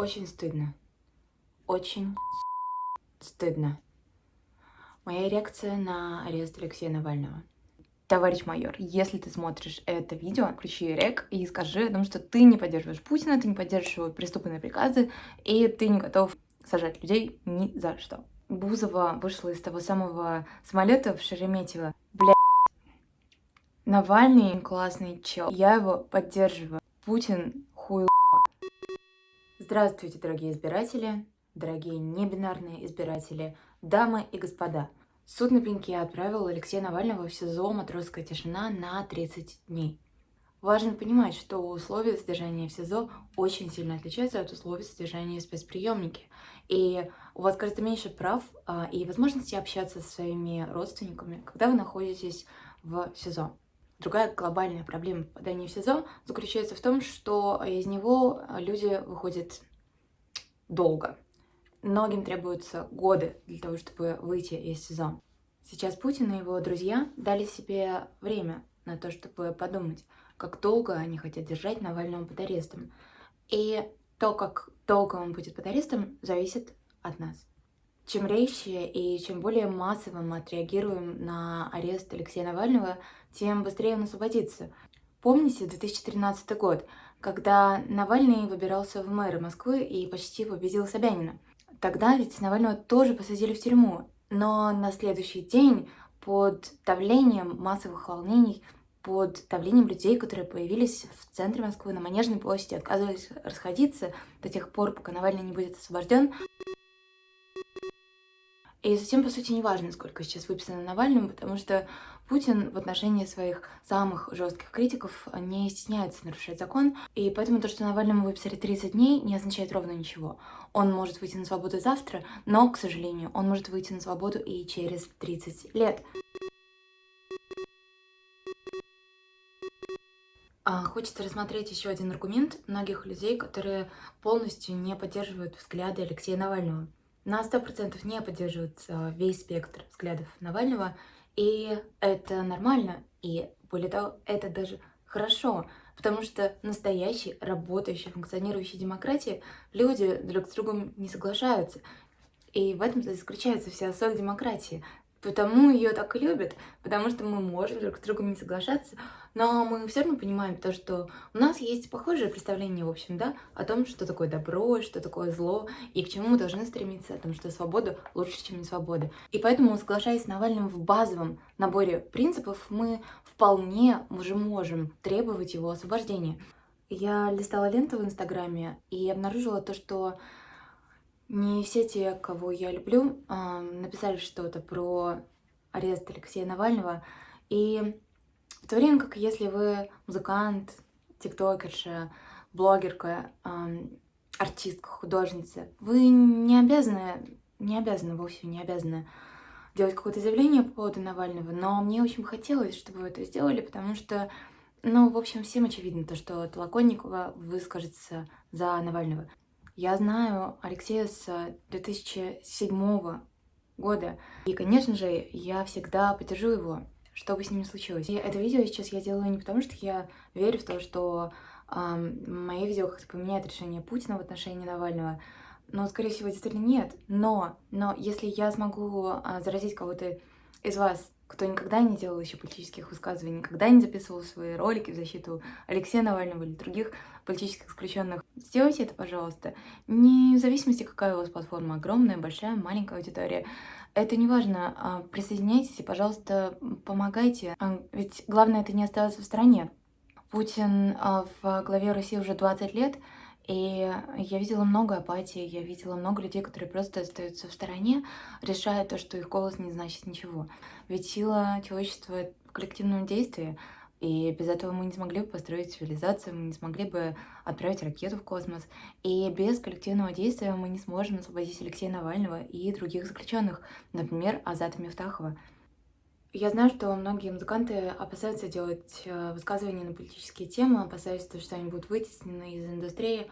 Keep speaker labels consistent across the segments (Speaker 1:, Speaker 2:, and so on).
Speaker 1: Очень стыдно. Очень стыдно. Моя реакция на арест Алексея Навального. Товарищ майор, если ты смотришь это видео, включи рек и скажи о том, что ты не поддерживаешь Путина, ты не поддерживаешь его преступные приказы, и ты не готов сажать людей ни за что. Бузова вышла из того самого самолета в Шереметьево. Бля, Навальный классный чел, я его поддерживаю. Путин хуй. Здравствуйте, дорогие избиратели, дорогие небинарные избиратели, дамы и господа. Суд на пеньке отправил Алексея Навального в СИЗО «Матросская тишина» на 30 дней. Важно понимать, что условия содержания в СИЗО очень сильно отличаются от условий содержания в спецприемнике. И у вас гораздо меньше прав и возможности общаться со своими родственниками, когда вы находитесь в СИЗО. Другая глобальная проблема попадания в СИЗО заключается в том, что из него люди выходят долго. Многим требуются годы для того, чтобы выйти из СИЗО. Сейчас Путин и его друзья дали себе время на то, чтобы подумать, как долго они хотят держать Навального под арестом. И то, как долго он будет под арестом, зависит от нас. Чем резче и чем более массово мы отреагируем на арест Алексея Навального, тем быстрее он освободится. Помните 2013 год, когда Навальный выбирался в мэры Москвы и почти победил Собянина? Тогда ведь Навального тоже посадили в тюрьму, но на следующий день под давлением массовых волнений, под давлением людей, которые появились в центре Москвы на Манежной площади, отказывались расходиться до тех пор, пока Навальный не будет освобожден. И совсем, по сути, не важно, сколько сейчас выписано Навальному, потому что Путин в отношении своих самых жестких критиков не стесняется нарушать закон. И поэтому то, что Навальному выписали 30 дней, не означает ровно ничего. Он может выйти на свободу завтра, но, к сожалению, он может выйти на свободу и через 30 лет. Хочется рассмотреть еще один аргумент многих людей, которые полностью не поддерживают взгляды Алексея Навального. На 100% не поддерживают весь спектр взглядов Навального, и это нормально, и более того, это даже хорошо, потому что в настоящей, работающей, функционирующей демократии люди друг с другом не соглашаются, и в этом-то заключается вся соль демократии. Потому ее так и любят, потому что мы можем друг с другом не соглашаться, но мы все равно понимаем то, что у нас есть похожее представление, в общем, да, о том, что такое добро, что такое зло, и к чему мы должны стремиться, о том, что свобода лучше, чем не свобода. И поэтому, соглашаясь с Навальным в базовом наборе принципов, мы вполне уже можем требовать его освобождения. Я листала ленту в Инстаграме и обнаружила то, что не все те, кого я люблю, написали что-то про арест Алексея Навального. И в то время как если вы музыкант, тиктокерша, блогерка, артистка, художница, вы не обязаны, вовсе не обязаны делать какое-то заявление по поводу Навального, но мне очень бы хотелось, чтобы вы это сделали, потому что, в общем, всем очевидно то, что Толоконникова выскажется за Навального. Я знаю Алексея с 2007 года, и, конечно же, я всегда поддержу его, что бы с ним ни случилось. И это видео сейчас я делаю не потому, что я верю в то, что мои видео как-то поменяет решение Путина в отношении Навального, но, скорее всего, действительно нет. Но если я смогу заразить кого-то из вас, кто никогда не делал еще политических высказываний, никогда не записывал свои ролики в защиту Алексея Навального или других политических заключенных, сделайте это, пожалуйста. Не в зависимости, какая у вас платформа, огромная, большая, маленькая аудитория. Это не важно. Присоединяйтесь и, пожалуйста, помогайте. Ведь главное это не оставаться в стороне. Путин в главе России уже 20 лет, и я видела много апатии, я видела много людей, которые просто остаются в стороне, решая то, что их голос не значит ничего. Ведь сила человечества в коллективном действии, и без этого мы не смогли бы построить цивилизацию, мы не смогли бы отправить ракету в космос. И без коллективного действия мы не сможем освободить Алексея Навального и других заключенных, например, Азата Мифтахова. Я знаю, что многие музыканты опасаются делать высказывания на политические темы, опасаются, что они будут вытеснены из индустрии.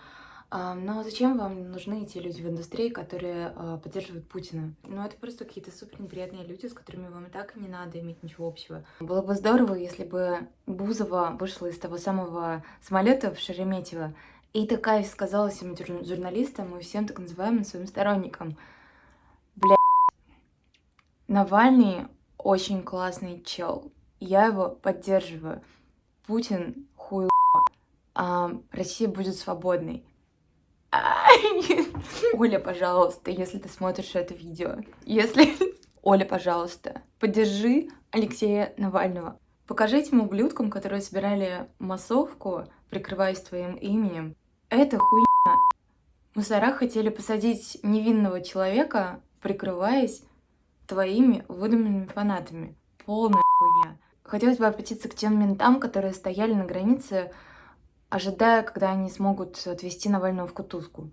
Speaker 1: Но зачем вам нужны эти люди в индустрии, которые поддерживают Путина? Это просто какие-то супер неприятные люди, с которыми вам и так не надо иметь ничего общего. Было бы здорово, если бы Бузова вышла из того самого самолета в Шереметьево И такая сказала всем журналистам и всем так называемым своим сторонникам: бля, Навальный очень классный чел, я его поддерживаю. Путин хуйло, Россия будет свободной. Оля, пожалуйста, если ты смотришь это видео, Оля, пожалуйста, поддержи Алексея Навального. Покажи этим ублюдкам, которые собирали массовку, прикрываясь твоим именем. Это хуйня. Мусора хотели посадить невинного человека, прикрываясь твоими выдуманными фанатами. Полная хуйня. Хотелось бы обратиться к тем ментам, которые стояли на границе, ожидая, когда они смогут отвезти Навального в кутузку.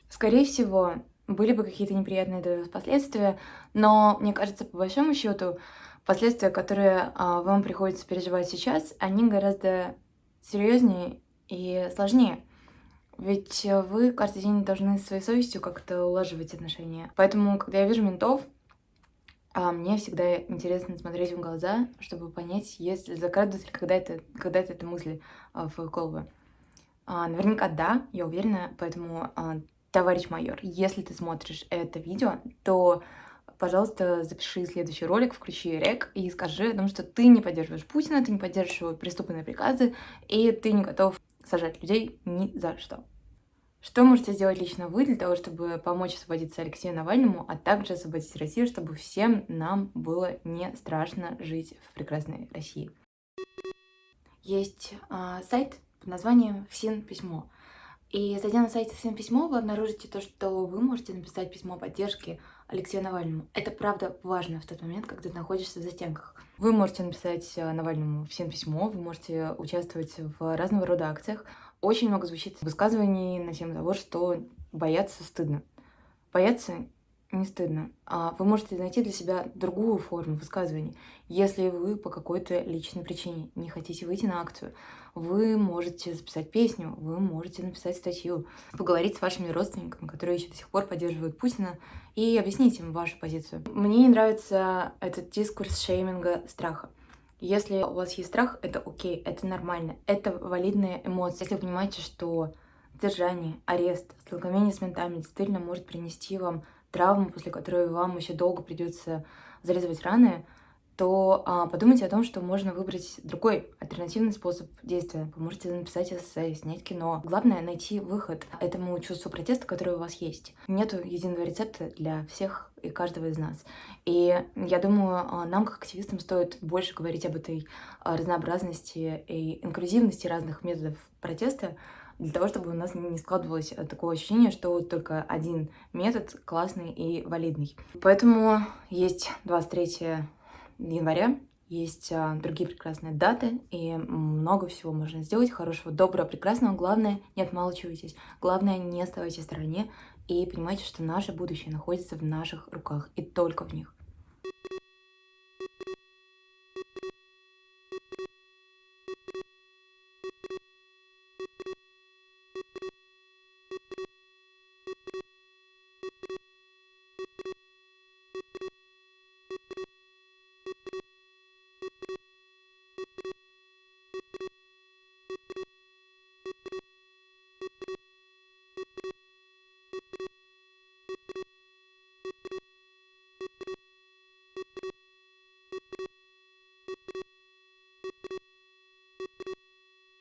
Speaker 1: Скорее всего, были бы какие-то неприятные последствия, но, мне кажется, по большому счету, последствия, которые вам приходится переживать сейчас, они гораздо серьезнее и сложнее. Ведь вы каждый день должны своей совестью как-то улаживать отношения. Поэтому, когда я вижу ментов, мне всегда интересно смотреть в глаза, чтобы понять, если закрадывается ли когда-то эта мысль в голову. Наверняка да, я уверена, поэтому, товарищ майор, если ты смотришь это видео, то, пожалуйста, запиши следующий ролик, включи рек и скажи о том, что ты не поддерживаешь Путина, ты не поддерживаешь его преступные приказы, и ты не готов сажать людей ни за что. Что можете сделать лично вы для того, чтобы помочь освободиться Алексею Навальному, а также освободить Россию, чтобы всем нам было не страшно жить в прекрасной России? Есть сайт под названием ФСИН-письмо. И зайдя на сайт ФСИН-письмо, вы обнаружите то, что вы можете написать письмо поддержки Алексею Навальному. Это правда важно в тот момент, когда ты находишься в застенках. Вы можете написать Навальному ФСИН-письмо, вы можете участвовать в разного рода акциях. Очень много звучит высказываний на тему того, что бояться стыдно. Бояться не стыдно. Вы можете найти для себя другую форму высказываний. Если вы по какой-то личной причине не хотите выйти на акцию, вы можете записать песню, вы можете написать статью, поговорить с вашими родственниками, которые еще до сих пор поддерживают Путина, и объяснить им вашу позицию. Мне не нравится этот дискурс шейминга страха. Если у вас есть страх, это окей, это нормально, это валидные эмоции. Если вы понимаете, что задержание, арест, столкновение с ментами действительно может принести вам травму, после которой вам еще долго придется зализывать раны, то подумайте о том, что можно выбрать другой, альтернативный способ действия. Вы можете написать эссе, снять кино. Главное — найти выход этому чувству протеста, которое у вас есть. Нету единого рецепта для всех и каждого из нас. И я думаю, нам, как активистам, стоит больше говорить об этой разнообразности и инклюзивности разных методов протеста, для того, чтобы у нас не складывалось такое ощущение, что вот только один метод классный и валидный. Поэтому есть 23 января, есть другие прекрасные даты, и много всего можно сделать, хорошего, доброго, прекрасного. Главное, не отмалчивайтесь, главное, не оставайтесь в стороне и понимайте, что наше будущее находится в наших руках, и только в них.